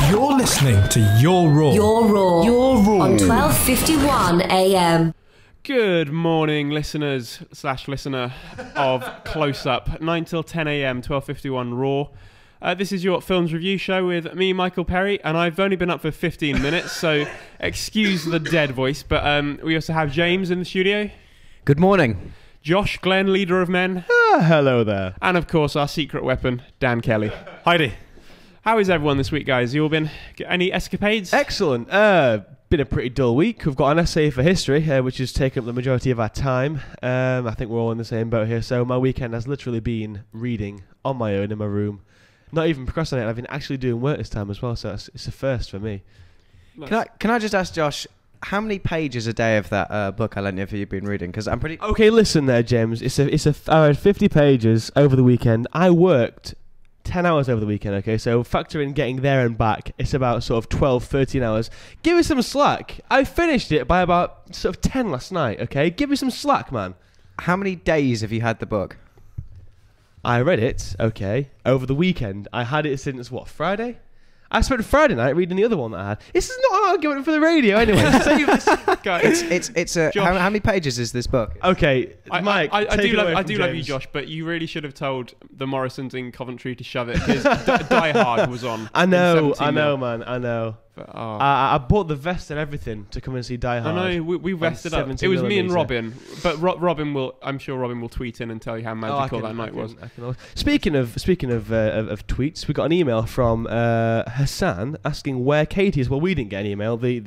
You're listening to Your Raw. Your Raw. Your Raw. On 12:51 a.m. Good morning, listeners / listener of Close Up. 9 till 10 a.m, 12:51 Raw. This is your films review show with me, Michael Perry, and I've only been up for 15 minutes, so excuse the dead voice. But we also have James in the studio. Good morning. Josh Glenn, leader of men. Hello there. And of course, our secret weapon, Dan Kelly. Heidi. How is everyone this week, guys? You all been any escapades? Excellent. Been a pretty dull week. We've got an essay for history, which has taken up the majority of our time. I think we're all in the same boat here. So my weekend has literally been reading on my own in my room. Not even procrastinating. I've been actually doing work this time as well. So it's a first for me. Can I just ask Josh, how many pages a day of that book I lent you have you been reading? Because I'm pretty... Okay, listen there, James. I read 50 pages over the weekend. I worked 10 hours over the weekend, okay? So factor in getting there and back, it's about sort of 12, 13 hours. Give me some slack. I finished it by about sort of 10 last night, okay? Give me some slack, man. How many days have you had the book? I read it, okay, over the weekend. I had it since, what, Friday? I spent Friday night reading the other one that I had. This is not an argument for the radio anyway. How many pages is this book? Okay, Mike, I do love you, James. Josh, but you really should have told the Morrisons in Coventry to shove it, because Die Hard was on. I know, man. I know. But, I bought the vest and everything to come and see Die Hard. I know, we vested up. It was me and Robin, but I'm sure Robin will tweet in and tell you how magical that night was. Speaking of tweets, we got an email from Hassan asking where Katie is. Well, we didn't get an email. The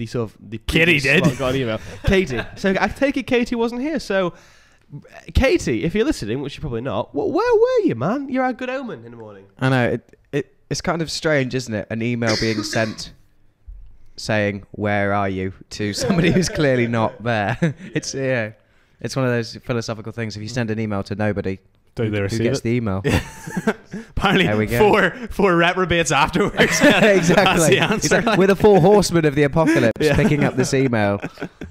Kitty did. Got an email. Katie. So I take it Katie wasn't here. So Katie, if you're listening, which you're probably not, where were you, man? You're our good omen in the morning. I know it's kind of strange, isn't it? An email being sent saying "Where are you?" to somebody who's clearly not there. It's one of those philosophical things. If you send an email to nobody, do they who receive gets it? the email? Apparently, four reprobates afterwards. Exactly. That's the answer. We're the four horsemen of the apocalypse, picking up this email.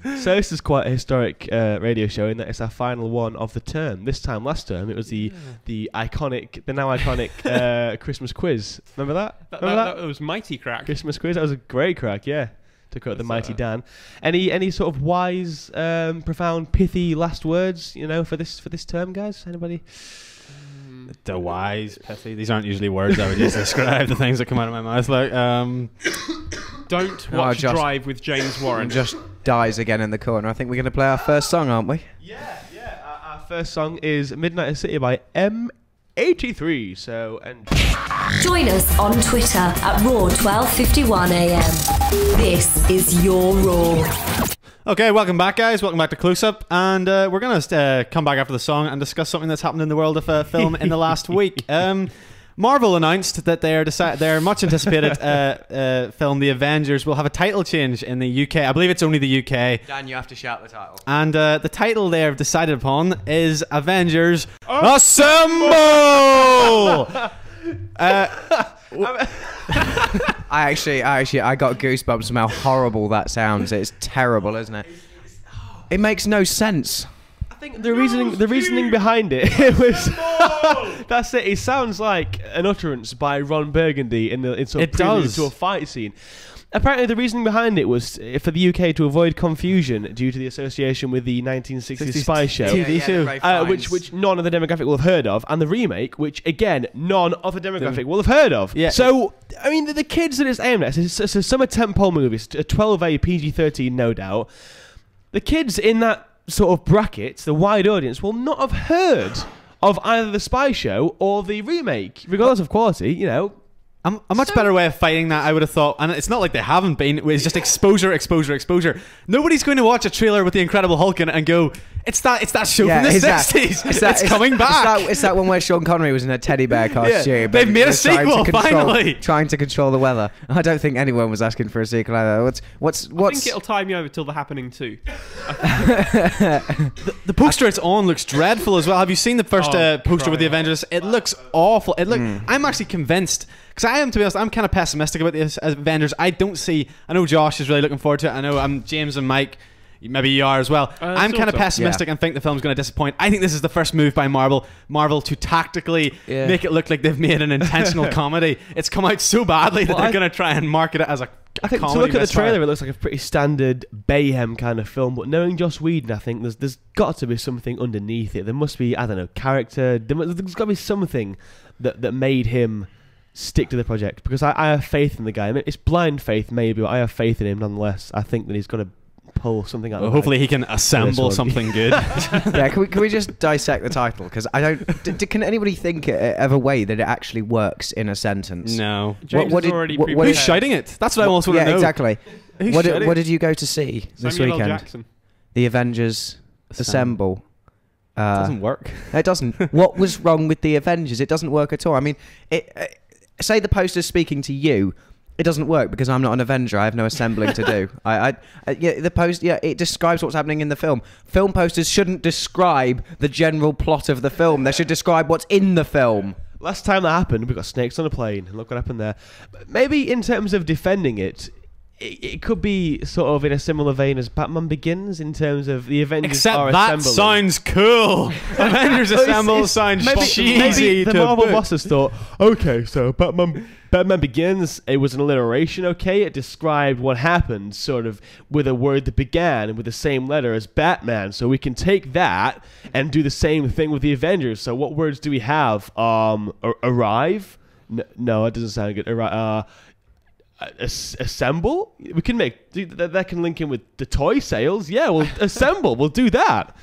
So this is quite a historic radio show in that it's our final one of the term. This time last term it was the now iconic Christmas quiz. Remember that? That was mighty crack. Christmas quiz. That was a great crack. Yeah. To quote the mighty Dan. Any sort of wise, profound, pithy last words, for this term, guys? Anybody? The wise, pithy. These aren't usually words I would use to describe the things that come out of my mouth. Like, don't watch Drive with James Warren. And Josh dies again in the corner. I think we're going to play our first song, aren't we? Yeah. Our first song is Midnight in the City by M83. Join us on Twitter at Raw1251am. This is Your Raw. okay, welcome back, guys. Welcome back to Close Up, and we're gonna come back after the song and discuss something that's happened in the world of film in the last week. Marvel announced that their much anticipated film, The Avengers, will have a title change in the UK. I believe it's only the UK. Dan, you have to shout the title. And the title they have decided upon is Avengers Assemble! I got goosebumps from how horrible that sounds. It's terrible, isn't it? It makes no sense. I think the reasoning behind it was that's it. It sounds like an utterance by Ron Burgundy in prelude to a fight scene. Apparently, the reasoning behind it was for the UK to avoid confusion due to the association with the 1960s spy show, TV show, which none of the demographic will have heard of, and the remake, which again none of the demographic will have heard of. Yeah. So, I mean, the kids that it's aimed at, it's a summer tentpole movie, a 12A PG-13, no doubt. The kids in that sort of bracket, the wide audience, will not have heard of either the spy show or the remake, regardless of quality. A much better way of fighting that, I would have thought, and it's not like they haven't been, it's just exposure. Nobody's going to watch a trailer with the Incredible Hulk in it and go, it's that show from the 60s. It's coming back. It's that one where Sean Connery was in a teddy bear costume. Yeah, they've made a sequel, finally. Trying to control the weather. I don't think anyone was asking for a sequel either. I think it'll tie me over till The Happening 2. The poster it's on looks dreadful as well. Have you seen the first poster with the Avengers? It looks awful. I'm actually convinced, because I am, to be honest, I'm kind of pessimistic about the Avengers. I know Josh is really looking forward to it. I know James and Mike, Maybe you are as well. I'm kind of pessimistic and think the film's going to disappoint. I think this is the first move by Marvel to tactically make it look like they've made an intentional comedy. It's come out so badly that they're going to try and market it as a I think to look at the trailer, it looks like a pretty standard Bayhem kind of film. But knowing Joss Whedon, I think there's got to be something underneath it. There must be, I don't know, character. There's got to be something that made him stick to the project, because I have faith in the guy. I mean, it's blind faith maybe, but I have faith in him nonetheless. I think that he's going to pull something out. Well, hopefully he can assemble something good. Yeah, can we just dissect the title? Because I don't. Can anybody think of a way that it actually works in a sentence? No. Who's shouting it? That's what I also want to know. Yeah, exactly. What did you go to see this weekend? Jackson. The Avengers Assemble. It doesn't work. It doesn't. What was wrong with the Avengers? It doesn't work at all. I mean, say the poster's speaking to you. It doesn't work because I'm not an Avenger. I have no assembling to do. The post, it describes what's happening in the film. Film posters shouldn't describe the general plot of the film. They should describe what's in the film. Last time that happened, we got snakes on a plane, and look what happened there. But maybe in terms of defending it, it could be sort of in a similar vein as Batman Begins in terms of the Avengers Except are that assembling. sounds cool. Avengers Assemble sounds cheesy. Maybe the to Marvel boot. bosses thought, okay, so Batman Begins, it was an alliteration, okay? It described what happened sort of with a word that began with the same letter as Batman. So we can take that and do the same thing with the Avengers. So what words do we have? Arrive? No, it doesn't sound good. Assemble? We can make that can link in with the toy sales. Yeah, we'll assemble. We'll do that.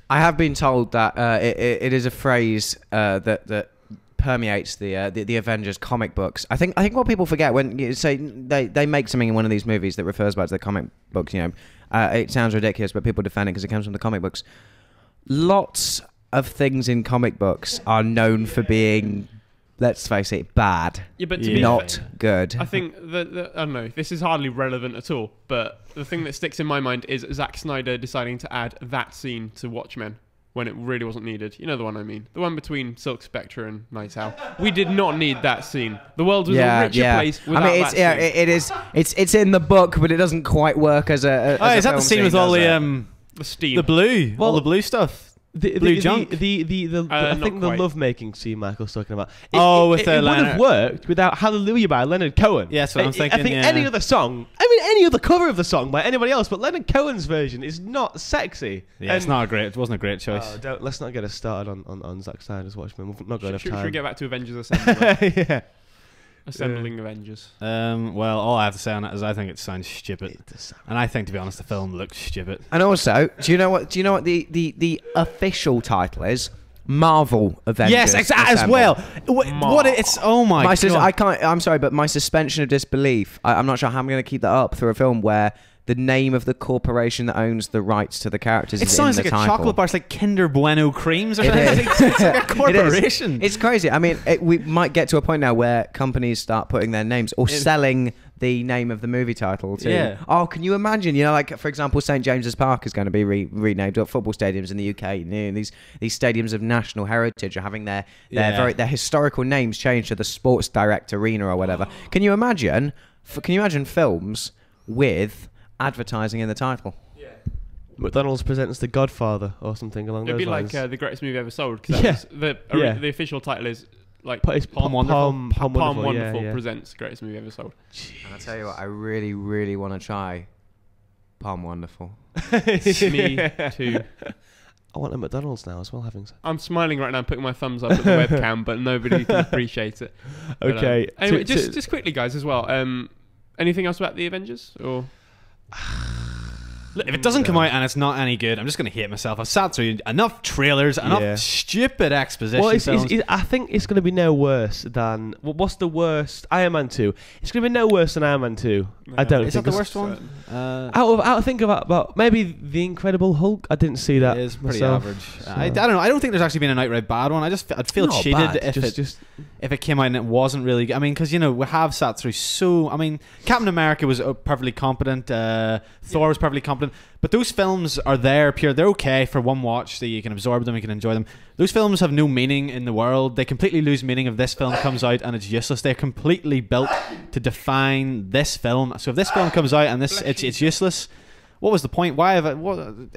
I have been told that it is a phrase that permeates the Avengers comic books. I think what people forget when you say they make something in one of these movies that refers back to the comic books, it sounds ridiculous, but people defend it because it comes from the comic books. Lots of things in comic books are known for being, let's face it, bad. Yeah, but not good. I think I don't know. This is hardly relevant at all. But the thing that sticks in my mind is Zack Snyder deciding to add that scene to Watchmen when it really wasn't needed. You know the one I mean. The one between Silk Spectre and Night Owl. We did not need that scene. The world was a richer place without that scene. It is. It's in the book, but it doesn't quite work as a. Is that the scene with all the steam, the blue, all the blue stuff? Blue junk. I think the lovemaking scene Michael's talking about. It would have worked without Hallelujah by Leonard Cohen. Yeah, that's what I'm thinking. I think any other song, any other cover of the song by anybody else, but Leonard Cohen's version is not sexy. Yeah, it wasn't a great choice. Let's not get us started on Zack Snyder's Watchmen. We've not got enough time. Should we get back to Avengers Assemble? Yeah. Assembling Avengers. Well, all I have to say on it is I think it sounds stupid, and I think, to be honest, the film looks stupid. And also, do you know what the official title is? Marvel Avengers. Yes, exactly. As well. What it's? Oh my god! I can't. I'm sorry, but my suspension of disbelief. I'm not sure how I'm going to keep that up through a film where the name of the corporation that owns the rights to the characters is in the title. It sounds like a chocolate bar. It's like Kinder Bueno creams or something. It's like a corporation. It's crazy. I mean, we might get to a point now where companies start putting their names or selling the name of the movie title to. Yeah. Oh, can you imagine? Like, for example, St. James's Park is going to be renamed. Football stadiums in the UK. These stadiums of national heritage are having their historical names changed to the Sports Direct Arena or whatever. Can you imagine? Can you imagine films with advertising in the title? Yeah. McDonald's presents The Godfather or something along those lines. It'd be like the greatest movie ever sold. The official title is like Palm Wonderful. Palm Wonderful presents Greatest Movie Ever Sold. And I tell you what, I really, really want to try Palm Wonderful. Me too. I want a McDonald's now as well, having said. I'm smiling right now, putting my thumbs up at the webcam, but nobody can appreciate it. But, okay. Anyway, just quickly, guys, as well. Anything else about the Avengers or? If it doesn't come out and it's not any good, I'm just going to hate myself. I've sat through enough trailers, enough stupid exposition films. I think it's going to be no worse than... what's the worst? Iron Man 2. It's going to be no worse than Iron Man 2. No, I don't think. Is that the worst one? Out of think about maybe The Incredible Hulk. I didn't see that. It is pretty myself, average. So. I don't know. I don't think there's actually been an outright bad one. I'd feel cheated if it came out and it wasn't really good. I mean, because, we have sat through Captain America was perfectly competent. Thor was perfectly competent. But those films are they're okay for one watch, so you can absorb them, you can enjoy them. Those films have no meaning in the world. They completely lose meaning if this film comes out and it's useless. They're completely built to define this film. So if this film comes out and it's useless, What was the point? Why have it?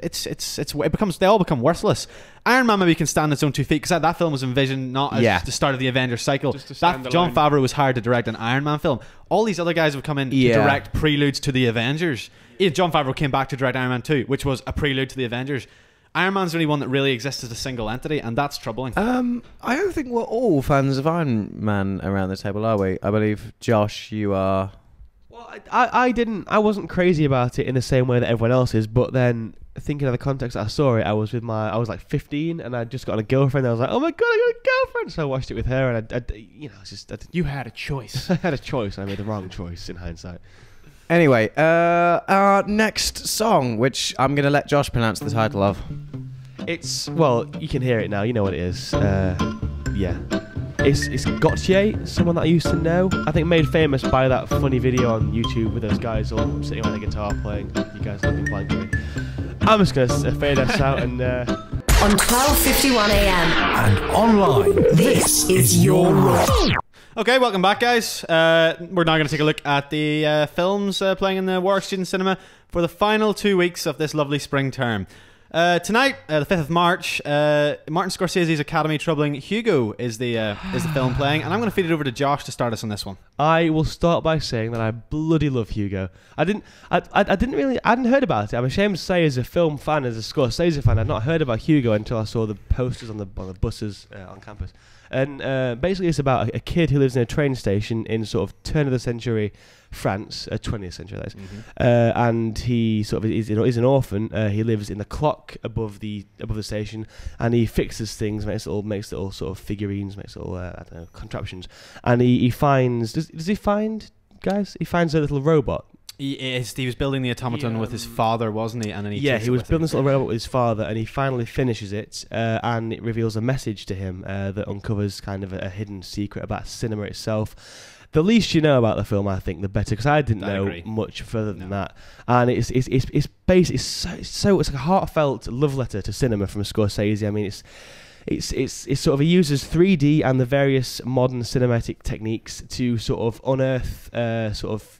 It becomes, they all become worthless. Iron Man maybe can stand on its own 2 feet because that film was envisioned not as the start of the Avengers cycle. John Favreau was hired to direct an Iron Man film. All these other guys have come in to direct preludes to the Avengers. John Favreau came back to direct Iron Man 2, which was a prelude to the Avengers. Iron Man's the only one that really exists as a single entity, and that's troubling. I don't think we're all fans of Iron Man around the table, are we? I believe, Josh, you are. Well, I wasn't crazy about it in the same way that everyone else is, but then thinking of the context that I saw it, I was like 15 and I'd just got a girlfriend. I was like, oh my god, I got a girlfriend! So I watched it with her, and you had a choice. I had a choice. I made the wrong choice in hindsight. Anyway, our next song, which I'm going to let Josh pronounce the title of. Well, you can hear it now. You know what it is. It's Gautier, someone that I used to know. I think made famous by that funny video on YouTube with those guys all sitting on the guitar playing. You guys looking blankly. I'm just going to fade us out and... On 12:51 a.m. and online, this is your rock. Okay, welcome back, guys. We're now going to take a look at the films playing in the Warwick Student Cinema for the final 2 weeks of this lovely spring term. Tonight, the 5th of March, Martin Scorsese's Academy-troubling Hugo is the film playing, and I'm going to feed it over to Josh to start us on this one. I will start by saying that I bloody love Hugo. I hadn't heard about it. I'm ashamed to say, as a film fan, as a Scorsese fan, I'd not heard about Hugo until I saw the posters on the buses on campus. And basically, it's about a kid who lives in a train station in sort of turn of the century France, 20th century, that is. And he sort of is an orphan. He lives in the clock above the station, and he fixes things, makes little sort of figurines, makes little I don't know, contraptions. And he finds does he find, guys? He finds a little robot. He was building the automaton with his father, wasn't he? And then he was building this little robot with his father, and he finally finishes it, and it reveals a message to him that uncovers kind of a hidden secret about cinema itself. The least you know about the film, I think, the better, because I didn't know much further than that. And it's like a heartfelt love letter to cinema from Scorsese. I mean, it's sort of, he uses 3D and the various modern cinematic techniques to sort of unearth sort of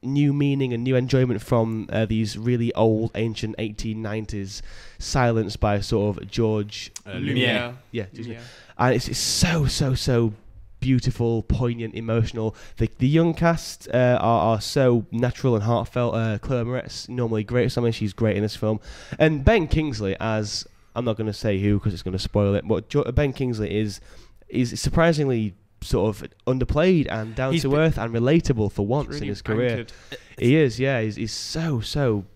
new meaning and new enjoyment from these really old, ancient 1890s, silenced by sort of George Lumiere. And it's so beautiful, poignant, emotional. The young cast are so natural and heartfelt. Chloe Moretz, normally great at something, she's great in this film. And Ben Kingsley, as I'm not going to say who because it's going to spoil it, but Ben Kingsley is surprisingly sort of underplayed and down to earth and relatable for once really in his career. He is, yeah. He's so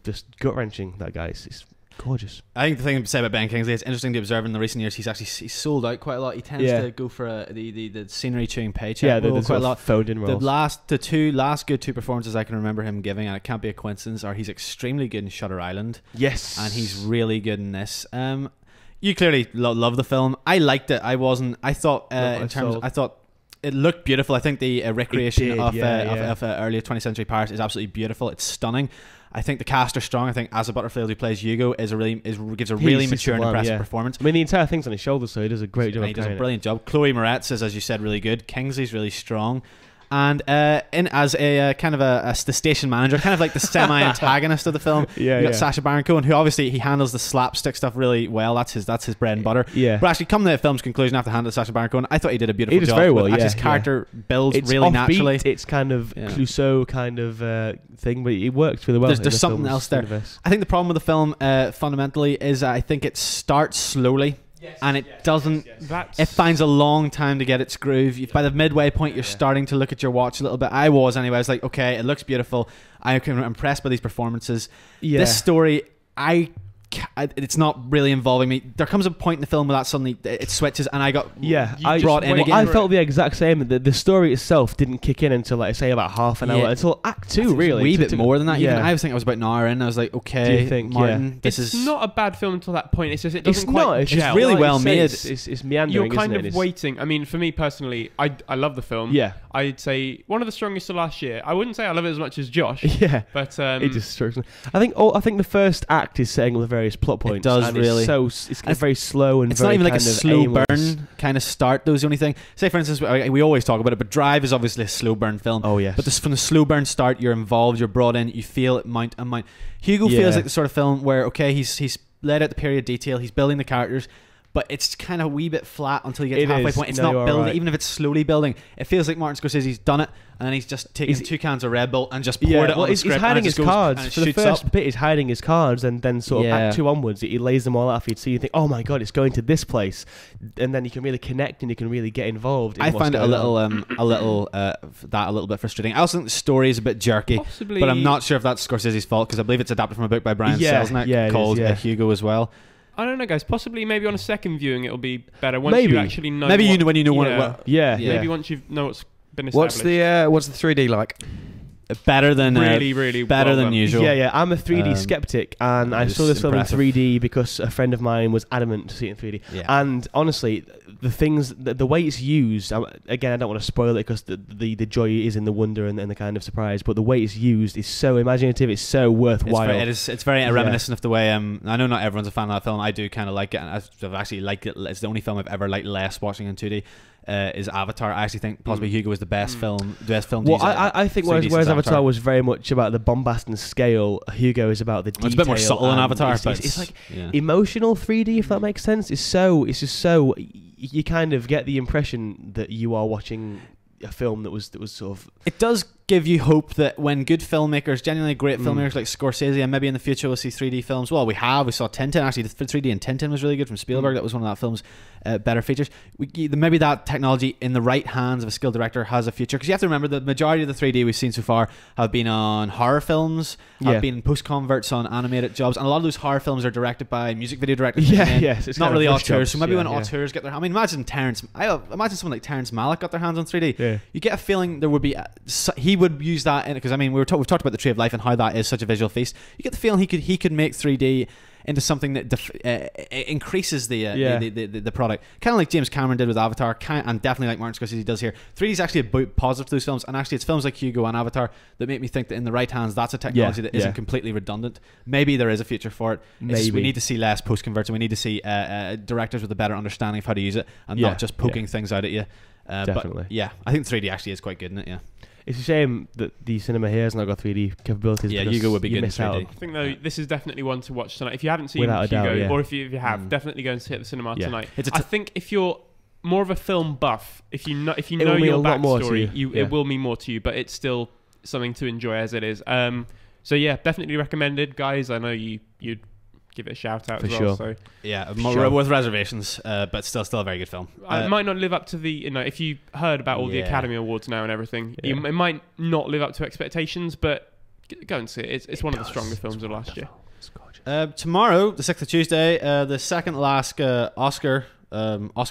just gut wrenching. That guy is gorgeous. I think the thing to say about Ben Kingsley, it's interesting to observe in the recent years. He's sold out quite a lot. He tends to go for the scenery chewing paycheck. Yeah, there's quite a lot. Phoned in roles. The last good two performances I can remember him giving, and it can't be a coincidence, are he's extremely good in Shutter Island. Yes, and he's really good in this. You clearly love the film. I liked it. I thought it looked beautiful. I think the recreation of early 20th century Paris is absolutely beautiful. It's stunning. I think the cast are strong. I think Asa Butterfield, who plays Hugo, gives a really mature and impressive performance. I mean, the entire thing's on his shoulders, so he does a great job. He does a brilliant job. Chloe Moretz is, as you said, really good. Kingsley's really strong. And as a kind of the station manager, kind of like the semi-antagonist of the film, you got Sacha Baron Cohen, who obviously he handles the slapstick stuff really well. That's his bread and butter. Yeah. But actually, come to the film's conclusion after handling Sacha Baron Cohen, I thought he did a beautiful job. Very well. His character builds it's really offbeat, naturally. It's kind of Clouseau kind of thing, but it works really well. There's something else there. Universe. I think the problem with the film fundamentally is I think it starts slowly. And it doesn't. It finds a long time to get its groove. By the midway point, you're starting to look at your watch a little bit. I was anyway. I was like, okay, it looks beautiful. I'm impressed by these performances. This story, it's not really involving me. There comes a point in the film where that suddenly it switches, and I got brought in again. I felt the exact same. The story itself didn't kick in until, like, say, about half an hour, until Act 2, really. A wee bit more than that. Even I was thinking I was about an hour in. I was like, okay, do you think, Martin, this it's is not a bad film until that point. It's just it doesn't it's really well made. It's meandering. You're kind of waiting. I mean, for me personally, I love the film. Yeah, I'd say one of the strongest of last year. I wouldn't say I love it as much as Josh. Yeah, but it just strikes me. I think the first act is setting up various plot points. It does and really. It's very slow and it's very not even like a kind of slow aimless. burn kind of start. That was the only thing. Say, for instance, we always talk about it, but Drive is obviously a slow burn film. Oh yes. But from the slow burn start, you're involved, you're brought in, you feel it mount and mount. Hugo feels like the sort of film where, okay, he's laid out the period detail, he's building the characters, but it's kind of a wee bit flat until you get to the halfway point. It's not building, right. even if it's slowly building. It feels like Martin Scorsese's done it, and then he's just taken 2 cans of Red Bull and just poured it on the script. He's hiding his cards. For the first up. bit, he's hiding his cards, and then sort of Act 2 onwards, he lays them all out for you to see. You think, oh my god, it's going to this place, and then you can really connect and you can really get involved. I find it a little bit frustrating. I also think the story is a bit jerky, Possibly, but I'm not sure if that's Scorsese's fault because I believe it's adapted from a book by Brian Selznick called Hugo as well. I don't know, guys. Possibly, maybe on a second viewing, it'll be better once Maybe. you actually know. Maybe when you know what. Maybe once you know what's been established. What's the 3D like? Better than really better than usual. Yeah. I'm a 3D skeptic, and I saw this film in 3D because a friend of mine was adamant to see it in 3D. Yeah. And honestly, the way it's used, again, I don't want to spoil it because the joy is in the wonder and the kind of surprise. But the way it's used is so imaginative. It's so worthwhile. It's very reminiscent of the way. I know not everyone's a fan of that film. I do kind of like it, and I've actually liked it. It's the only film I've ever liked less watching in 2D. Is Avatar. I actually think possibly Hugo is the best film. Well, I think whereas Avatar was very much about the bombast and scale, Hugo is about the detail. It's a bit more subtle in Avatar, but it's like emotional 3D, if that makes sense. It's just so you kind of get the impression that you are watching a film that was sort of. It does give you hope that when good filmmakers, genuinely great filmmakers like Scorsese, and maybe in the future we'll see 3D films. Well, we saw Tintin. Actually, the 3D in Tintin was really good from Spielberg. That was one of that film's better features. Maybe that technology in the right hands of a skilled director has a future, because you have to remember the majority of the 3D we've seen so far have been on horror films, have been post converts on animated jobs, and a lot of those horror films are directed by music video directors. It's not really auteurs. So maybe when auteurs get their, I mean, imagine someone like Terrence Malick got their hands on 3D. Yeah. You get a feeling there would be he would use that in, because I mean we've talked about the Tree of Life and how that is such a visual feast. You get the feeling he could make 3D into something that increases the product, kind of like James Cameron did with Avatar, and definitely like Martin Scorsese does here. 3D is actually a positive to those films, and actually it's films like Hugo and Avatar that make me think that in the right hands, that's a technology that isn't completely redundant. Maybe there is a future for it. We need to see less post converts, and we need to see directors with a better understanding of how to use it, and not just poking things out at you. Definitely. But I think 3D actually is quite good in it. Yeah. It's a shame that the cinema here has not got 3D capabilities. Yeah, Hugo would be good in 3D. I think though this is definitely one to watch tonight. If you haven't seen Without a Hugo, doubt, or if you have, definitely go and see it at the cinema tonight. I think if you're more of a film buff, if you know will your mean a lot more to backstory, you. It will mean more to you. But it's still something to enjoy as it is. So yeah, definitely recommended, guys. I know you'd give it a shout out for as well. sure. So yeah, with reservations, but still a very good film. It might not live up to the, if you heard about all the Academy Awards now and everything, it might not live up to expectations, but go and see it. It's one of the stronger films of last year. Tomorrow, the 6th of Tuesday, the second last Oscar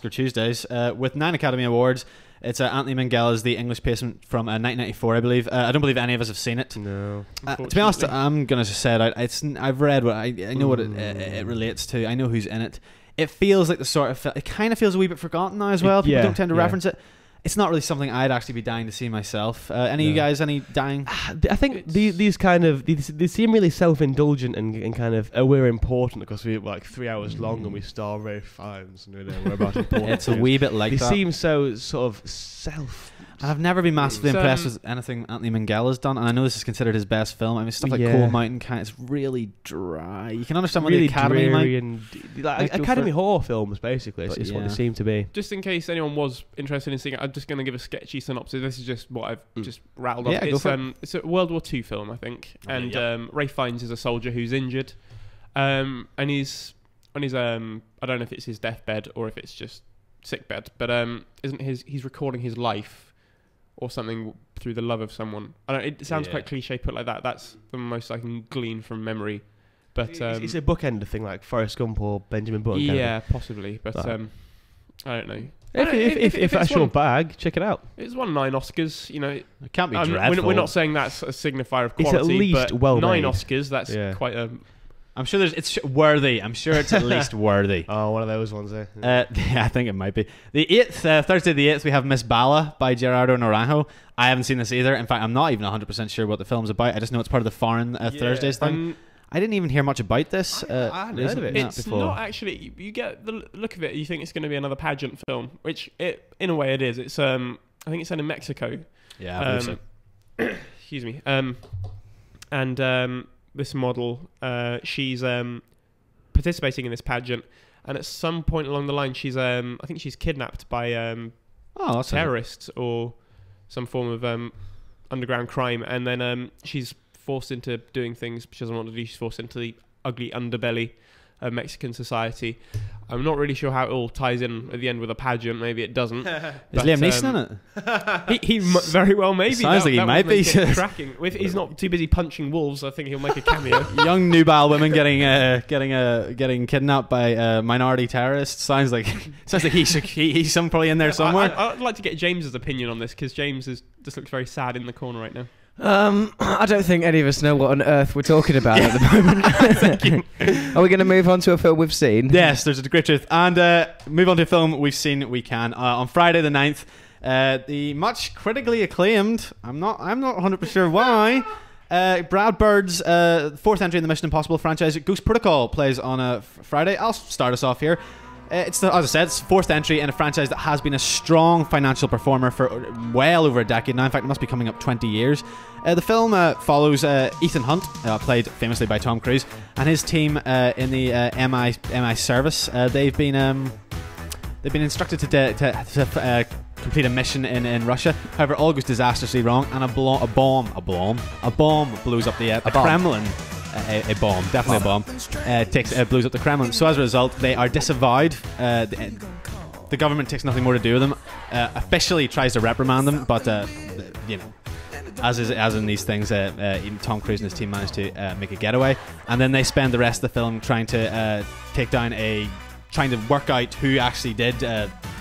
Tuesdays, with 9 Academy Awards. It's Anthony Minghella, the English Patient from 1994, I believe. I don't believe any of us have seen it. No. To be honest, I'm gonna just say it. I've read what I know what it relates to. I know who's in it. It feels like the sort of it kind of feels a wee bit forgotten now as well. People don't tend to reference it. It's not really something I'd actually be dying to see myself. Any of you guys, any dying? I think these they seem really self-indulgent and kind of we're important because we're like 3 hours long and we star Ray Fiennes and we're about important. It's a wee bit like they that. They seem so sort of self. And I've never been massively impressed with anything Anthony Minghella's done, and I know this is considered his best film. I mean, stuff like Cold Mountain, it's really dry. You can understand really what the Academy might... Academy horror films, basically, is what they seem to be. Just in case anyone was interested in seeing it, I'm just going to give a sketchy synopsis. This is just what I've just rattled off. It's a World War II film, I think, and Ray Fiennes is a soldier who's injured, and he's on his I don't know if it's his deathbed or if it's just sickbed, but he's recording his life or something through the love of someone. It sounds quite cliche put like that. That's the most I can glean from memory. But it's a bookend thing like Forrest Gump or Benjamin Button. Yeah, possibly. But I don't know. If that's your bag, check it out. It's won 9 Oscars. It can't be dreadful. We're not saying that's a signifier of quality. It's at least but well 9 made. Oscars. That's quite a. I'm sure it's worthy. I'm sure it's at least worthy. Oh, one of those ones, eh? Yeah, I think it might be. The 8th, Thursday the 8th, we have Miss Bala by Gerardo Naranjo. I haven't seen this either. In fact, I'm not even 100% sure what the film's about. I just know it's part of the Foreign Thursdays thing. I didn't even hear much about this. I hadn't heard of it. It's before. not actually. You get the look of it. You think it's going to be another pageant film, which in a way it is. It's I think it's set in Mexico. Yeah, I believe so. Excuse me. And this model, she's participating in this pageant, and at some point along the line, she's I think she's kidnapped by terrorists or some form of underground crime, and then she's forced into doing things she doesn't want to do. She's forced into the ugly underbelly of Mexican society. I'm not really sure how it all ties in at the end with a pageant. Maybe it doesn't. Is Liam Neeson in it? He very well maybe. Sounds like he might be. Cracking. If he's not too busy punching wolves, I think he'll make a cameo. Young nubile women getting kidnapped by minority terrorists. Sounds like he's probably in there somewhere. I'd like to get James's opinion on this, because James just looks very sad in the corner right now. I don't think any of us know what on earth we're talking about at the moment. Are we going to move on to a film we've seen? Yes, there's a great truth. And move on to a film we've seen. We can on Friday the 9th. The much critically acclaimed. I'm not 100% sure why. Brad Bird's fourth entry in the Mission Impossible franchise, Ghost Protocol, plays on a Friday. I'll start us off here. As I said, it's fourth entry in a franchise that has been a strong financial performer for well over a decade now. In fact, it must be coming up 20 years. The film follows Ethan Hunt, played famously by Tom Cruise, and his team in the MI service. They've been instructed to complete a mission in Russia. However, all goes disastrously wrong, and a bomb blows up the Kremlin. A bomb, definitely a bomb, blows up the Kremlin. So as a result, they are disavowed. The government takes nothing more to do with them. Officially tries to reprimand them, but as in these things, even Tom Cruise and his team managed to make a getaway, and then they spend the rest of the film trying to work out who actually did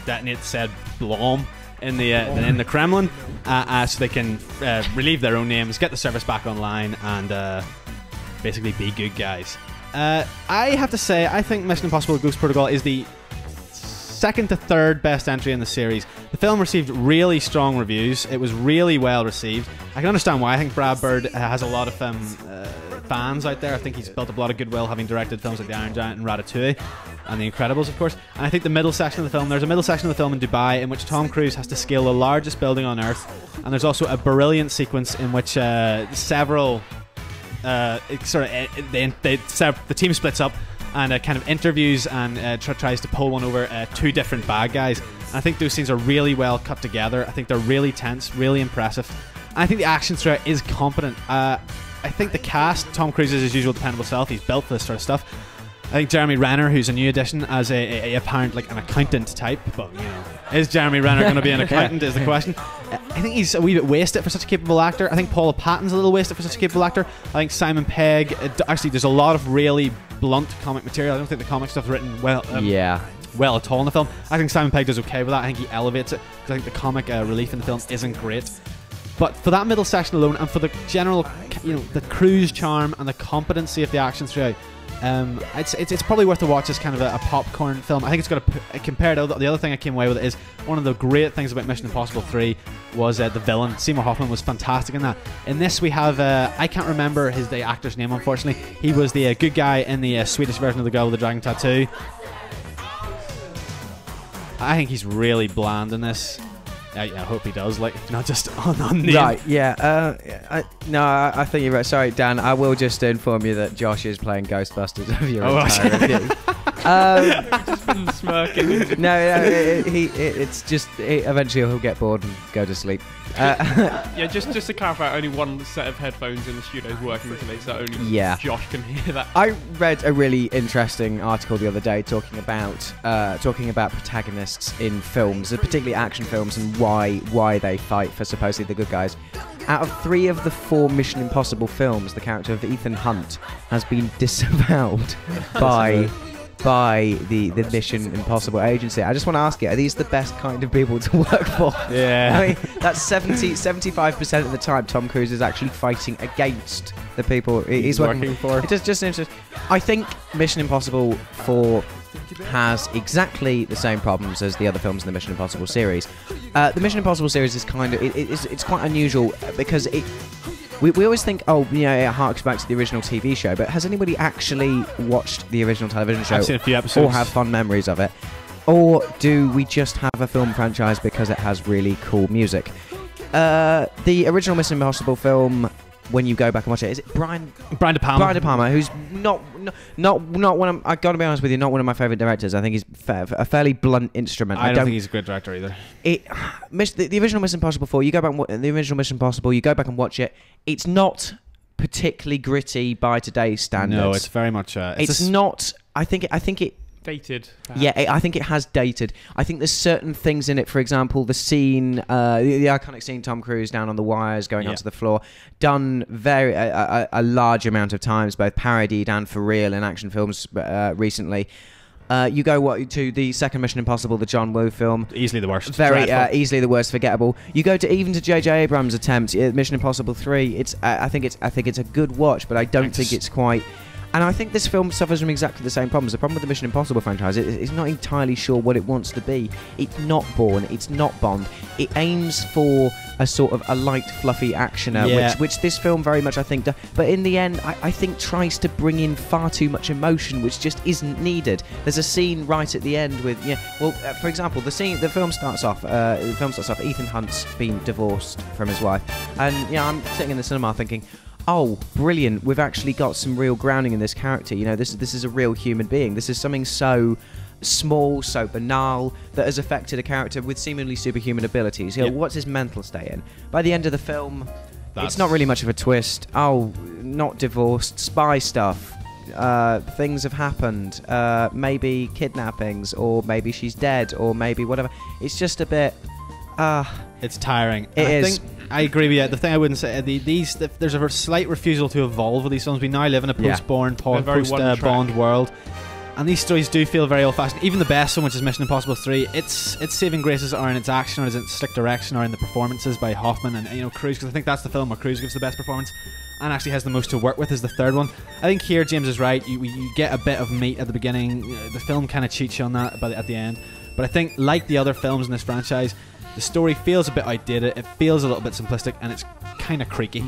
detonate said bomb in the Kremlin, so they can relieve their own names, get the service back online, and basically be good guys. I have to say, I think Mission Impossible Ghost Protocol is the second to third best entry in the series. The film received really strong reviews. It was really well received. I can understand why. I think Brad Bird has a lot of fans out there. I think he's built up a lot of goodwill, having directed films like The Iron Giant and Ratatouille and The Incredibles, of course. And I think the middle section of the film, there's a middle section of the film in Dubai in which Tom Cruise has to scale the largest building on Earth, and there's also a brilliant sequence in which several the team splits up and kind of interviews and tries to pull one over two different bad guys. And I think those scenes are really well cut together. I think they're really tense, really impressive. And I think the action throughout is competent. I think the cast, Tom Cruise is his usual dependable self. He's built for this sort of stuff. I think Jeremy Renner, who's a new addition as a apparent like an accountant type, but is Jeremy Renner going to be an accountant is the question. I think he's a wee bit wasted for such a capable actor. I think Paula Patton's a little wasted for such a capable actor. I think Simon Pegg, actually there's a lot of really blunt comic material. I don't think the comic stuff's written well at all in the film. I think Simon Pegg does okay with that. I think he elevates it, because I think the comic relief in the film isn't great. But for that middle section alone, and for the general, the Cruise charm and the competency of the action throughout, it's probably worth a watch as kind of a popcorn film. I think it's got compared to the other thing I came away with is one of the great things about Mission Impossible 3 was the villain. Seymour Hoffman was fantastic in that. In this we have I can't remember the actor's name, unfortunately. He was the good guy in the Swedish version of The Girl with the Dragon Tattoo. I think he's really bland in this. I hope he does, not just on name. Right, yeah. I think you're right. Sorry, Dan, I will just inform you that Josh is playing Ghostbusters of your entire review. Just been smirking. No, it's just eventually he'll get bored and go to sleep. Yeah, just to clarify, only one set of headphones in the studio is working today, so only Josh can hear that. I read a really interesting article the other day talking about protagonists in films, particularly action films, and why they fight for supposedly the good guys. Out of 3 of the 4 Mission Impossible films, the character of Ethan Hunt has been disavowed by the Mission Impossible agency. I just want to ask you, are these the best kind of people to work for? Yeah. I mean, that's 75% of the time Tom Cruise is actually fighting against the people he's working for. It's just interesting. I think Mission Impossible 4 has exactly the same problems as the other films in the Mission Impossible series. The Mission Impossible series is it's quite unusual because we always think, oh, you know, it harks back to the original TV show, but has anybody actually watched the original television show? I've seen a few episodes. Or have fond memories of it? Or do we just have a film franchise because it has really cool music? The original Mission Impossible film, when you go back and watch it, is it Brian De Palma. Brian De Palma, who's not one of, I gotta be honest with you, not one of my favourite directors. I think he's a fairly blunt instrument. I don't think he's a great director either. The original Mission Impossible 4, you go back and the original Mission Impossible, you go back and watch it, it's not particularly gritty by today's standards. No, it's very much it's not. I think it Dated. Perhaps. Yeah, I think it has dated. I think there's certain things in it. For example, the scene, the iconic scene, Tom Cruise down on the wires, going onto the floor, done a large amount of times, both parodied and for real in action films recently. You go to the second Mission Impossible, the John Woo film. Easily the worst. Very easily the worst, forgettable. You go to even to J.J. Abrams' attempt, Mission Impossible 3. I think it's a good watch, but I don't think it's quite. And I think this film suffers from exactly the same problems. The problem with the Mission Impossible franchise is it's not entirely sure what it wants to be. It's not Bourne. It's not Bond. It aims for a sort of a light, fluffy actioner, which this film very much, I think, does. But in the end, I think tries to bring in far too much emotion, which just isn't needed. There's a scene right at the end with, for example, the film starts off. Ethan Hunt's been divorced from his wife, and I'm sitting in the cinema thinking, oh, brilliant, we've actually got some real grounding in this character. This is a real human being. This is something so small, so banal, that has affected a character with seemingly superhuman abilities. What's his mental state in? By the end of the film, it's not really much of a twist. Oh, not divorced, spy stuff. Things have happened. Maybe kidnappings, or maybe she's dead, or maybe whatever. It's just a bit... it's tiring. I think I agree with you. The thing I wouldn't say, there's a slight refusal to evolve with these films. We now live in a post-Bond world, and these stories do feel very old-fashioned. Even the best one, which is Mission Impossible 3, its saving graces are in its action, or in its strict direction, or in the performances by Hoffman and Cruise, because I think that's the film where Cruise gives the best performance and actually has the most to work with, is the third one. I think here James is right. You get a bit of meat at the beginning. The film kind of cheats you on that at the end. But I think, like the other films in this franchise, the story feels a bit outdated. It feels a little bit simplistic, and it's kind of creaky.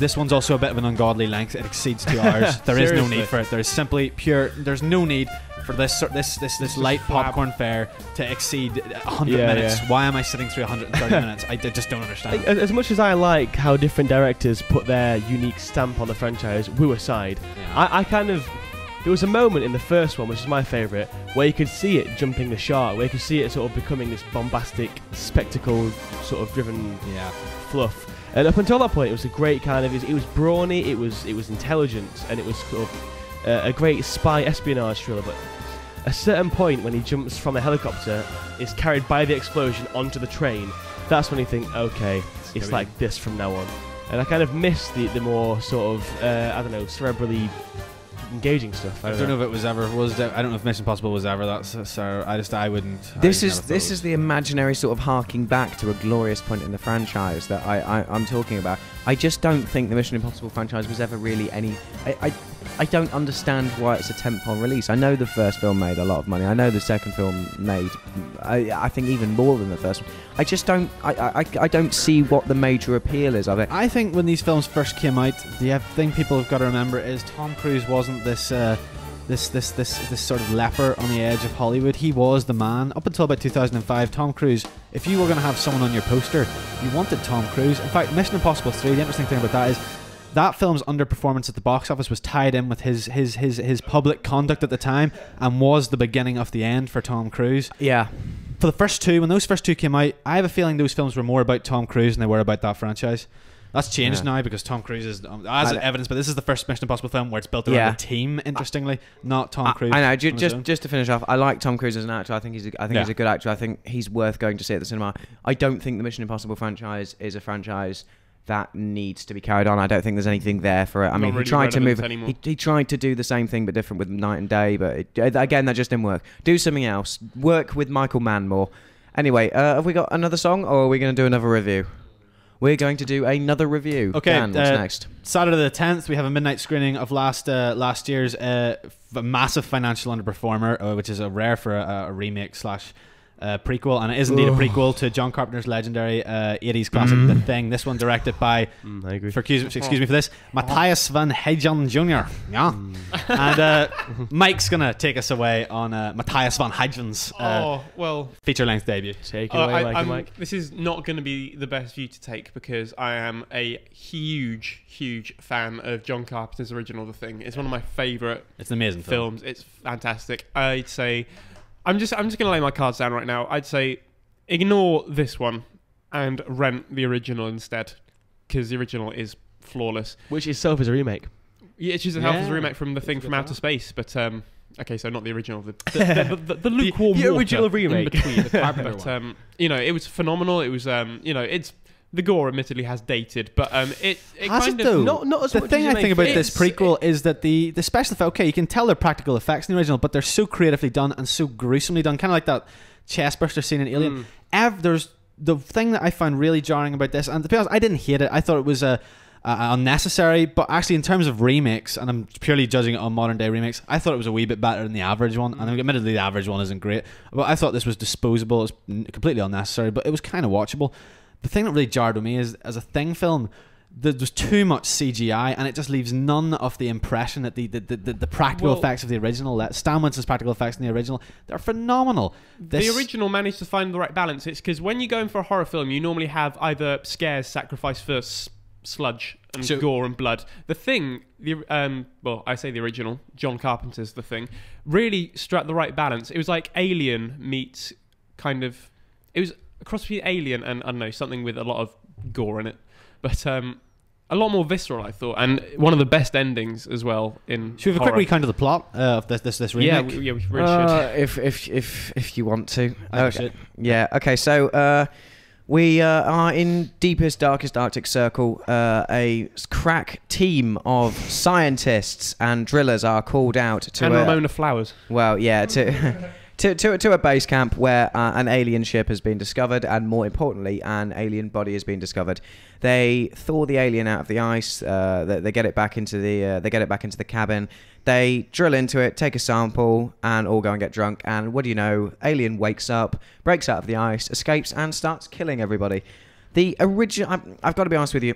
This one's also a bit of an ungodly length. It exceeds 2 hours. There is no need for it. There's simply there's no need for this light popcorn fare to exceed 100 minutes. Why am I sitting through 130 minutes? I just don't understand. As much as I like how different directors put their unique stamp on the franchise, Woo aside, I kind of... There was a moment in the first one, which is my favourite, where you could see it jumping the shark, where you could see it sort of becoming this bombastic, spectacle sort of driven fluff. And up until that point, it was a great kind of... It was brawny, it was intelligent, and it was sort of a great spy espionage thriller. But at a certain point, when he jumps from the helicopter, is carried by the explosion onto the train, that's when you think, okay, it's like this from now on. And I kind of miss the more sort of, cerebrally... engaging stuff. I don't know if it was ever I don't know if Mission Impossible was ever that, so I wouldn't. This is the imaginary sort of harking back to a glorious point in the franchise that I'm talking about. I just don't think the Mission Impossible franchise was ever really any... I don't understand why it's a tentpole release. I know the first film made a lot of money. I know the second film made, I think, even more than the first one. I just don't... I don't see what the major appeal is of it. I think when these films first came out, the thing people have got to remember is Tom Cruise wasn't this sort of leper on the edge of Hollywood. He was the man. Up until about 2005, Tom Cruise, if you were going to have someone on your poster, you wanted Tom Cruise. In fact, Mission Impossible 3, the interesting thing about that is that film's underperformance at the box office was tied in with his public conduct at the time, and was the beginning of the end for Tom Cruise. Yeah. For the first two, when those first two came out, I have a feeling those films were more about Tom Cruise than they were about that franchise. That's changed now because Tom Cruise is, as evidence, but this is the first Mission Impossible film where it's built around a team, interestingly, not Tom Cruise. I know, just to finish off, I like Tom Cruise as an actor. I think he's a good actor. I think he's worth going to see at the cinema. I don't think the Mission Impossible franchise is a franchise that needs to be carried on. I don't think there's anything there for it. I mean, he tried to move. He tried to do the same thing but different with Night and Day, but again, that just didn't work. Do something else. Work with Michael Mann more. Anyway, have we got another song, or are we going to do another review? We're going to do another review. Okay, Dan, what's next? Saturday the 10th, we have a midnight screening of last year's massive financial underperformer, which is a rare for a remake slash prequel, and it is indeed a prequel to John Carpenter's legendary 80s classic The Thing. This one directed by, I agree. excuse me for this, Matthias van Heijden Jr. Yeah. And Mike's going to take us away on Matthias van Heijden's feature-length debut. Take it away, Mike. This is not going to be the best view to take because I am a huge fan of John Carpenter's original The Thing. It's one of my favourite It's an amazing film. films. It's fantastic. I'd say... I'm just going to lay my cards down right now. I'd say ignore this one and rent the original instead, because the original is flawless. Which itself is a remake. Yeah, it's just a remake from The Thing from Outer Space, but okay, so not the original, the lukewarm the water original remake. in between. But you know, it was phenomenal. It was you know, it's the gore admittedly has dated, but it has kind it though? Not as the much thing as I think about this prequel is that the special effects, okay, you can tell they're practical effects in the original, but they're so creatively done and so gruesomely done, kind of like that chestburster scene in Alien. There's the thing that I found really jarring about this, and to be honest, I didn't hate it. I thought it was unnecessary, but actually in terms of remakes, and I'm purely judging it on modern day remakes, I thought it was a wee bit better than the average one. And admittedly, the average one isn't great, but I thought this was disposable. It was completely unnecessary, but it was kind of watchable. The thing that really jarred with me is, as a Thing film, there's too much CGI, and it just leaves none of the impression that the practical effects of the original, Stan Winston's practical effects in the original, they're phenomenal. The original managed to find the right balance. It's because when you go in for a horror film, you normally have either scares sacrificed for sludge and gore and blood. The Thing, I say the original, John Carpenter's The Thing, really struck the right balance. It was like Alien meets it was a cross between Alien and, I don't know, something with a lot of gore in it. But a lot more visceral, I thought, and one of the best endings as well in Should we have a quick recount of the plot of this remake? Yeah, we really should. If you want to. Okay. Yeah, okay, so we are in deepest, darkest Arctic Circle. A crack team of scientists and drillers are called out to and Ramona Flowers. Well, yeah, to a base camp where an alien ship has been discovered, and more importantly, an alien body has been discovered. They thaw the alien out of the ice. They get it back into the cabin. They drill into it, take a sample, and all go and get drunk. And what do you know? Alien wakes up, breaks out of the ice, escapes, and starts killing everybody. The original. I've got to be honest with you.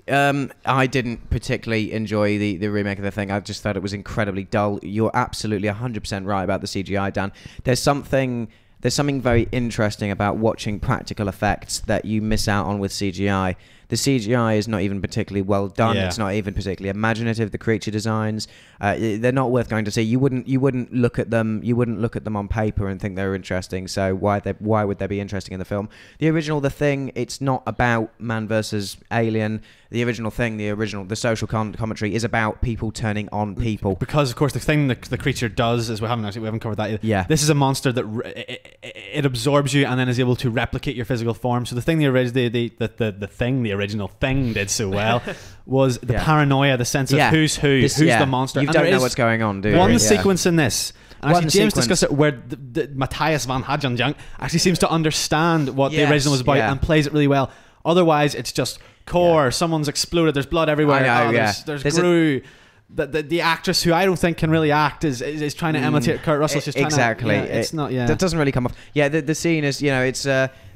I didn't particularly enjoy the remake of The Thing. I just thought it was incredibly dull. You're absolutely 100% right about the CGI, Dan. There's something very interesting about watching practical effects that you miss out on with CGI. The CGI is not even particularly well done. Yeah. It's not even particularly imaginative. The creature designs, they're not worth going to see. You wouldn't look at them. You wouldn't look at them on paper and think they were interesting. So why would they be interesting in the film? The original The Thing, it's not about man versus alien. The original Thing, the social commentary is about people turning on people. Because of course the thing the creature does is we haven't covered that yet. Yeah. This is a monster that it absorbs you and then is able to replicate your physical form. So the thing the original Thing did so well was the paranoia, the sense of who's who, who's the monster. You don't know what's going on, do you? One sequence in this. And actually, James discussed it where the Matthias van Heijden actually seems to understand what the original was about and plays it really well. Otherwise, it's just core. Someone's exploded. There's blood everywhere. I know, There's Gru. The actress who I don't think can really act is trying to imitate Kurt Russell. She's trying exactly. To, it's not. Yeah, that doesn't really come off. Yeah, the scene is it's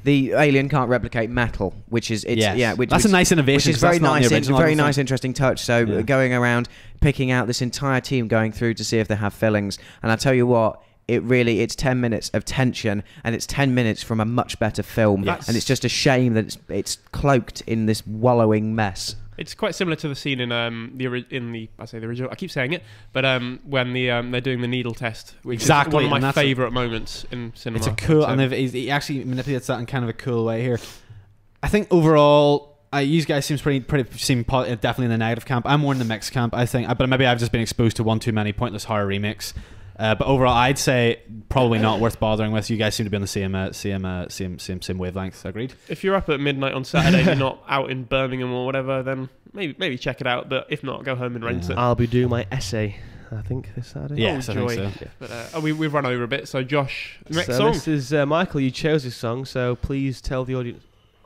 the alien can't replicate metal, which is that's a nice innovation. Which is very nice, very nice, interesting touch. So going around picking out this entire team, going through to see if they have fillings, and I tell you what. It's 10 minutes of tension, and it's 10 minutes from a much better film, and it's just a shame that it's cloaked in this wallowing mess. It's quite similar to the scene in the original. I keep saying it, but when they're doing the needle test, which is one of my favourite moments in cinema. It's a cool, and he actually manipulates that in kind of a cool way here. I think overall. You guys seem definitely in the negative camp. I'm more in the mixed camp, I think. But maybe I've just been exposed to one too many pointless horror remakes. But overall, I'd say probably not worth bothering with. You guys seem to be on the same wavelength. Agreed. If you're up at midnight on Saturday, you're not out in Birmingham or whatever, then maybe check it out. But if not, go home and rent it. I'll be doing my essay, I think, this Saturday. Yes, I think so. But we've run over a bit. So Josh, next song. This is Michael. You chose this song, so please tell the audience.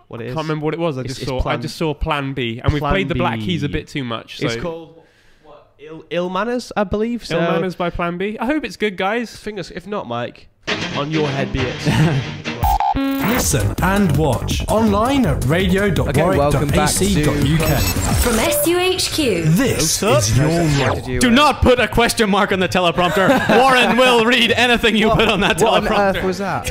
What it is. I can't remember what it was. I just saw Plan B, and we played the Black Keys a bit too much. So. It's called Ill Manners, I believe. Ill Manners by Plan B. I hope it's good, guys. Fingers. If not, Mike. On your head be it. Listen and watch online at radio.warwick.ac.uk. From SUHQ. This is your role. Do not put a question mark on the teleprompter. Warren will read anything you put on that What teleprompter. on earth was that?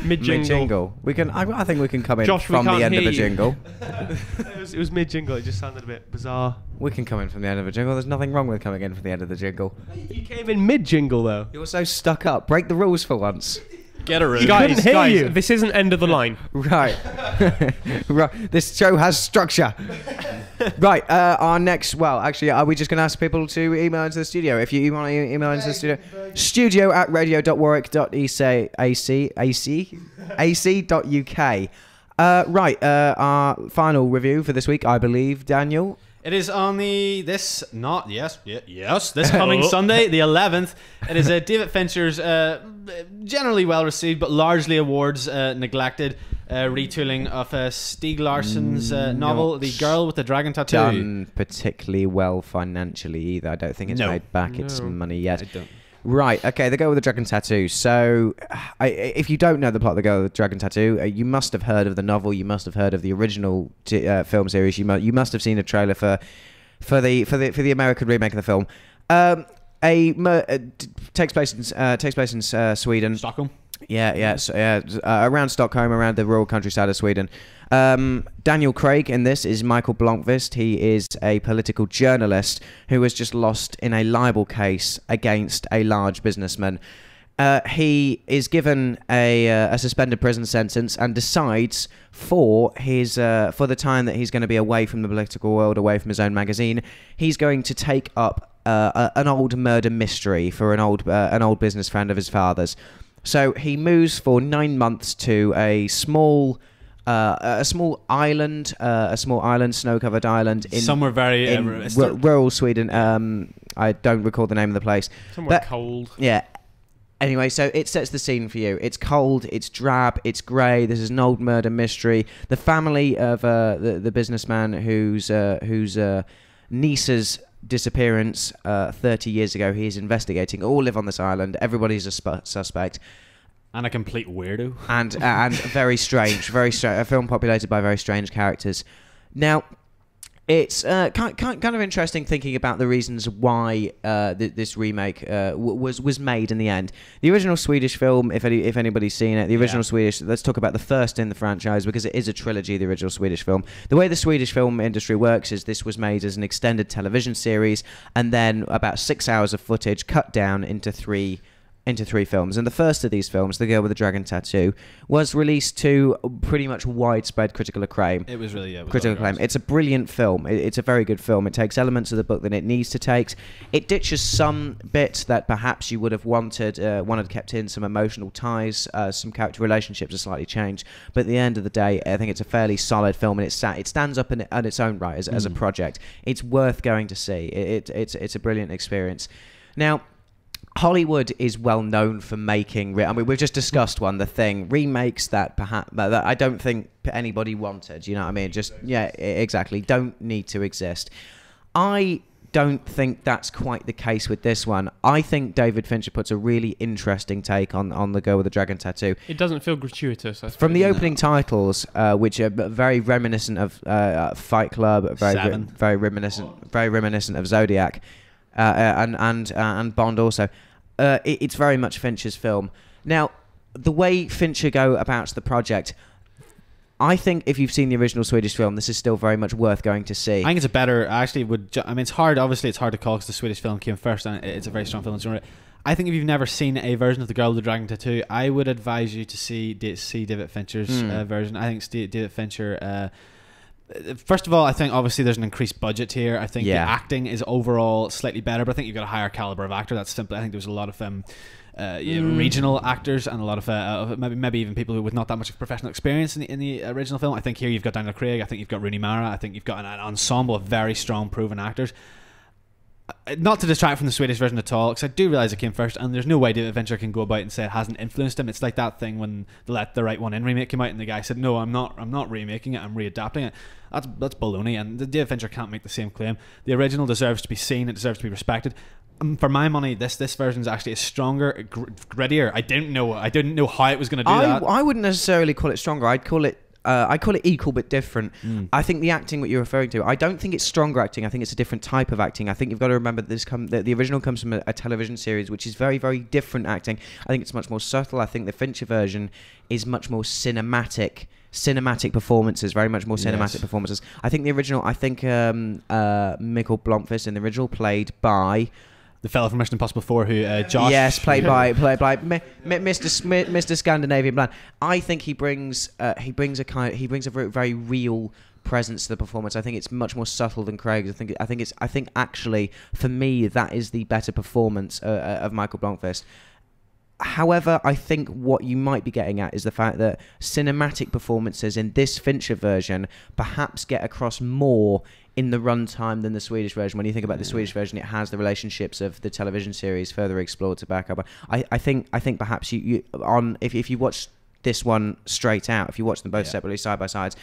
Mid-jingle. We can. I think we can come in Josh, we from the can't end of hear a you. jingle. It was mid-jingle. It just sounded a bit bizarre. We can come in from the end of a jingle. There's nothing wrong with coming in from the end of the jingle. You came in mid-jingle, though. You're so stuck up. Break the rules for once. Get a room. Couldn't hear Guys, you. this isn't end of the line. Right. Right. This show has structure. Right. Our next. Well, actually, are we just going to ask people to email into the studio? If you want to email into the studio, studio@radio.warwick.ac.uk. Right. Our final review for this week, I believe, Daniel. It is on this coming Sunday, the 11th. It is David Fincher's generally well received but largely awards neglected retooling of Stieg Larsson's novel, The Girl with the Dragon Tattoo. Done particularly well financially either. I don't think it's made back its money yet. I don't. Right, okay, The Girl with the Dragon Tattoo. So, if you don't know the plot of The Girl with the Dragon Tattoo, you must have heard of the novel, you must have heard of the original film series, you must have seen a trailer for the American remake of the film. Takes place in Sweden. Stockholm. Around Stockholm, around the rural countryside of Sweden. Daniel Craig in this is Michael Blomqvist. He is a political journalist who was just lost in a libel case against a large businessman. He is given a suspended prison sentence and decides for the time that he's going to be away from the political world, away from his own magazine, he's going to take up an old murder mystery for an old business friend of his father's. So he moves for 9 months to a small island, snow-covered island in somewhere very rural Sweden. I don't recall the name of the place. Somewhere cold. Yeah. Anyway, so it sets the scene for you. It's cold, it's drab, it's grey. This is an old murder mystery. The family of the businessman whose niece's disappearance 30 years ago he is investigating all live on this island. Everybody's a suspect. And a complete weirdo. And very strange. A film populated by very strange characters. Now, it's kind of interesting thinking about the reasons why this remake was made in the end. The original Swedish film, if anybody's seen it, the original Swedish. Let's talk about the first in the franchise because it is a trilogy. The original Swedish film. The way the Swedish film industry works is this was made as an extended television series, and then about 6 hours of footage cut down into three films. And the first of these films, The Girl with the Dragon Tattoo, was released to pretty much widespread critical acclaim. It was really critical acclaim. It's a brilliant film. It's a very good film. It takes elements of the book that it needs to take. It ditches some bits that perhaps you would have wanted kept in, some emotional ties, some character relationships are slightly changed. But at the end of the day, I think it's a fairly solid film, and it stands up on its own right as a project. It's worth going to see. It's a brilliant experience. Now, Hollywood is well known for making. We've just discussed one, The Thing, remakes that perhaps that I don't think anybody wanted. You know what I mean? Exactly. Don't need to exist. I don't think that's quite the case with this one. I think David Fincher puts a really interesting take on The Girl with the Dragon Tattoo. It doesn't feel gratuitous. From the opening titles, which are very reminiscent of Fight Club, very reminiscent of Zodiac, and Bond also. It's very much Fincher's film. Now, the way Fincher go about the project, I think if you've seen the original Swedish film, this is still very much worth going to see. I think it's a better. It's hard. Obviously, it's hard to call because the Swedish film came first, and it's a very strong film. I think if you've never seen a version of The Girl with the Dragon Tattoo, I would advise you to see David Fincher's version. I think David Fincher. First of all, I think obviously there's an increased budget here. I think the acting is overall slightly better, but I think you've got a higher caliber of actor. That's simple. I think there's a lot of regional actors and a lot of maybe even people who with not that much professional experience in the original film. I think here you've got Daniel Craig. I think you've got Rooney Mara. I think you've got an ensemble of very strong, proven actors. Not to distract from the Swedish version at all, because I do realise it came first, and there's no way David Fincher can go about and say it hasn't influenced him. It's like that thing when the Let the Right One In remake came out, and the guy said, "No, I'm not remaking it. I'm readapting it." That's baloney, and David Fincher can't make the same claim. The original deserves to be seen. It deserves to be respected. for my money, this version is actually a stronger, grittier. I didn't know how it was going to do that. I wouldn't necessarily call it stronger. I'd call it equal but different. I think the acting, what you're referring to, I don't think it's stronger acting. I think it's a different type of acting. I think you've got to remember that the original comes from a television series, which is very, very different acting. I think it's much more subtle. I think the Fincher version is much more cinematic performances, very much more cinematic performances. I think the original, Mikkel Blomkvist in the original played by the fellow from Mission Impossible 4 who Josh. Yes, played by Mr. Scandinavian Blonde. I think he brings a very, very real presence to the performance. I think it's much more subtle than Craig's. I think actually for me that is the better performance of Mikkel Blomkvist. However, I think what you might be getting at is the fact that cinematic performances in this Fincher version perhaps get across more in the runtime than the Swedish version. When you think about the Swedish version, it has the relationships of the television series further explored to back up. I think perhaps if you watch this one straight out, if you watch them both separately side by sides,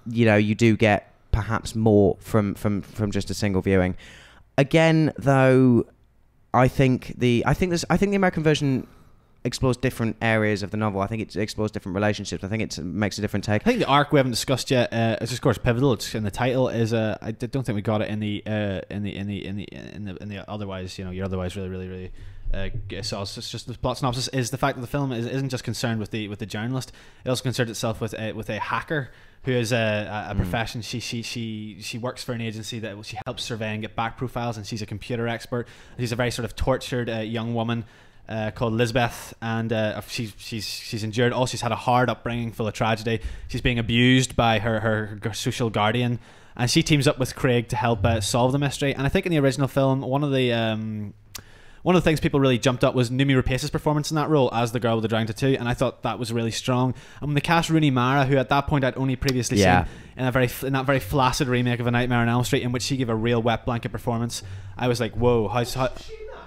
you do get perhaps more from just a single viewing. Again, though, I think the American version explores different areas of the novel. I think it explores different relationships. I think it makes a different take. I think the arc we haven't discussed yet is of course pivotal. It's in the title. I don't think we got it in the otherwise. You're otherwise really. So it's just the plot synopsis is the fact that the film isn't just concerned with the journalist. It also concerned itself with a hacker who is a profession. She works for an agency that she helps survey and get back profiles, and she's a computer expert. She's a very sort of tortured young woman called Lisbeth, and she's endured she's had a hard upbringing full of tragedy. She's being abused by her social guardian, and she teams up with Craig to help solve the mystery. And I think in the original film, one of the things people really jumped up was Noomi Rapace's performance in that role as the girl with the dragon tattoo, and I thought that was really strong. And when they cast Rooney Mara, who at that point I'd only previously seen in that very flaccid remake of A Nightmare on Elm Street, in which she gave a real wet blanket performance, I was like, whoa, how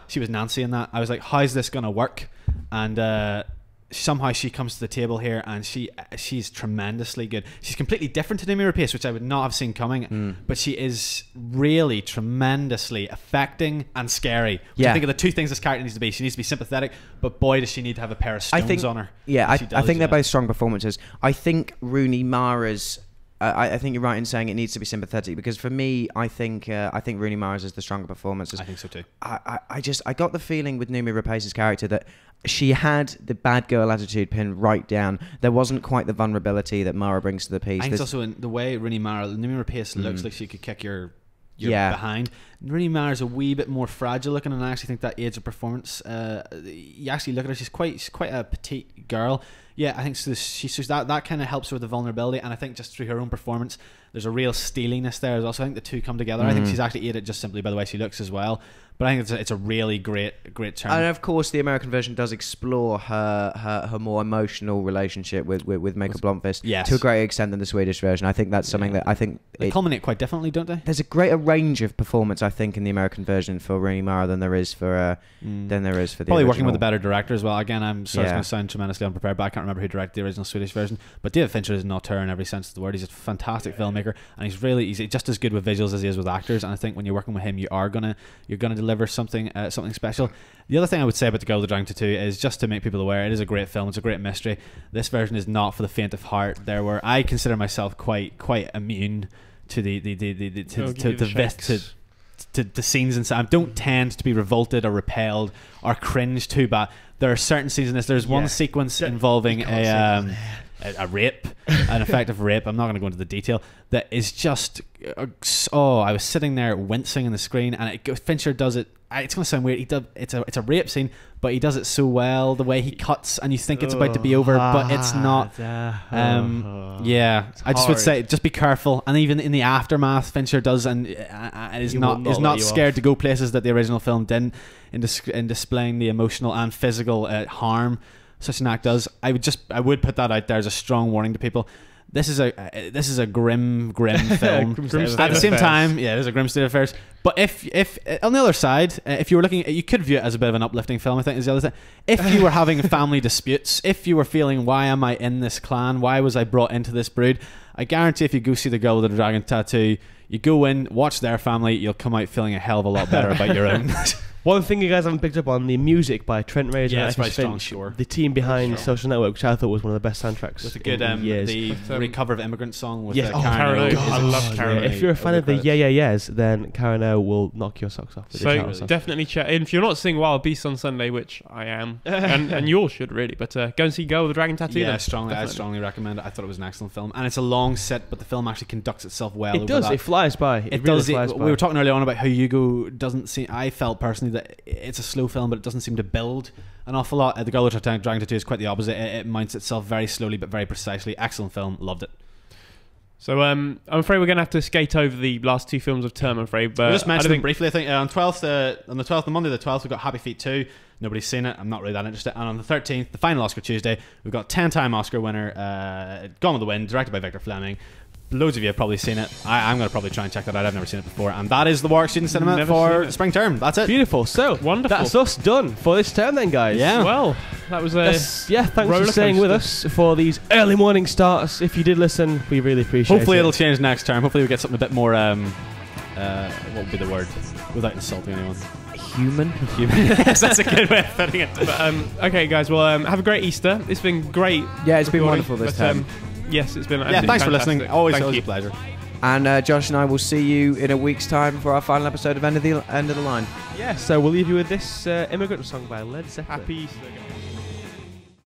she was Nancy in that. I was like, how's this gonna work? And somehow she comes to the table here, and she's tremendously good. She's completely different to Noomi Rapace, which I would not have seen coming, but she is really tremendously affecting and scary. I think of the two things this character needs to be. She needs to be sympathetic, but boy does she need to have a pair of stones on her. I think they're both strong performances. I think Rooney Mara's I think you're right in saying it needs to be sympathetic, because for me, I think Rooney Mara's is the stronger performances. I think so too. I got the feeling with Noomi Rapace's character that she had the bad girl attitude pinned right down. There wasn't quite the vulnerability that Mara brings to the piece. I think it's also in the way Noomi Rapace looks like she could kick your behind. Rooney Mara's a wee bit more fragile looking, and I actually think that aids her performance. You actually look at her; she's quite a petite girl. Yeah, I think so. That kind of helps her with the vulnerability, and I think just through her own performance, there's a real steeliness there as well. So I think the two come together. I think she's actually aided just simply by the way she looks as well. But I think it's a really great turn. And of course, the American version does explore her more emotional relationship with Mikkel Blomkvist to a greater extent than the Swedish version. I think that's something that I think they culminate quite differently, don't they? There's a greater range of performance, I think, in the American version for Rooney Mara than there is for the probably original. Working with a better director as well. Again, I'm sorry, it's going to sound tremendously unprepared, but I can't remember who directed the original Swedish version. But David Fincher is an auteur in every sense of the word. He's a fantastic filmmaker, and he's just as good with visuals as he is with actors. And I think when you're working with him, you're gonna deliver something special. The other thing I would say about The Girl with the Dragon Tattoo is just to make people aware, it is a great film. It's a great mystery. This version is not for the faint of heart. I consider myself quite immune to the scenes inside. I don't tend to be revolted or repelled or cringe too bad. There are certain scenes in this. There's one sequence involving a rape, an effective rape. I'm not going to go into the detail. That is just I was sitting there wincing in the screen, and Fincher does it. It's going to sound weird. It's a rape scene, but he does it so well. The way he cuts, and you think it's about to be over, but it's not. I just would say just be careful. And even in the aftermath, Fincher does and is not scared to go places that the original film didn't in displaying the emotional and physical harm such an act does. I would put that out there as a strong warning to people. This is a grim film. At the same time, it is a grim state of affairs. But if on the other side, if you were looking, you could view it as a bit of an uplifting film. I think is the other thing. If you were having family disputes, if you were feeling, why am I in this clan? Why was I brought into this brood? I guarantee if you go see The Girl with the Dragon Tattoo, you go in, watch their family, you'll come out feeling a hell of a lot better about your own. One thing you guys haven't picked up on, the music by Trent Reznor Yeah, and it's very Atticus strong Finch, score. the team behind Strong. Social Network, which I thought was one of the best soundtracks With a good in years. the recover of Immigrant song with Yes. Karen O. Karen O. I love Karen O. If you're a fan of the Overcredited. Yeah Yeah Yeahs, then Karen O will knock your socks off. With the So shout stuff. definitely check. And if you're not seeing Wild Beasts on Sunday, which I am, and you all should really, but go and see Girl with the Dragon Tattoo. Yeah, then. I Definitely. strongly recommend it. I thought it was an excellent film, and it's a long set, but the film actually conducts itself well. It over does. that. It flies by. It really does. flies by. We were talking earlier on about how Hugo doesn't seem. I felt personally that it's a slow film, but it doesn't seem to build an awful lot. The Girl with the Dragon Tattoo is quite the opposite. It mounts itself very slowly but very precisely. Excellent film. Loved it. So I'm afraid we're going to have to skate over the last two films of term. I'm afraid, but We'll just mention I them think briefly. I think on Monday the 12th, we've got Happy Feet 2. Nobody's seen it. I'm not really that interested. And on the 13th, the final Oscar Tuesday, we've got 10-time Oscar winner Gone with the Wind, directed by Victor Fleming. Loads of you have probably seen it. I'm going to probably try and check that out. I've never seen it before. And that is the Warwick Student Cinema Never for seen it. the spring term. That's it. Beautiful. So Wonderful. that's us done for this term, then, guys. Yeah. well, that was a Thanks roller for staying with coaster. us for these early morning starts. If you did listen, we really appreciate Hopefully it. it'll change next term. Hopefully we get something a bit more what would be the word without insulting anyone. Human. Yes, that's a good way of putting it. But, okay, guys. Well, have a great Easter. It's been great. Yeah, it's been recording, wonderful this but, term. Yes, it's been. Yeah, absolutely thanks for fantastic. listening. Always Thank a you. pleasure. And Josh and I will see you in a week's time for our final episode of End of the Line. Yeah, so we'll leave you with this immigrant song by Led Zeppelin. Happy Easter, guys.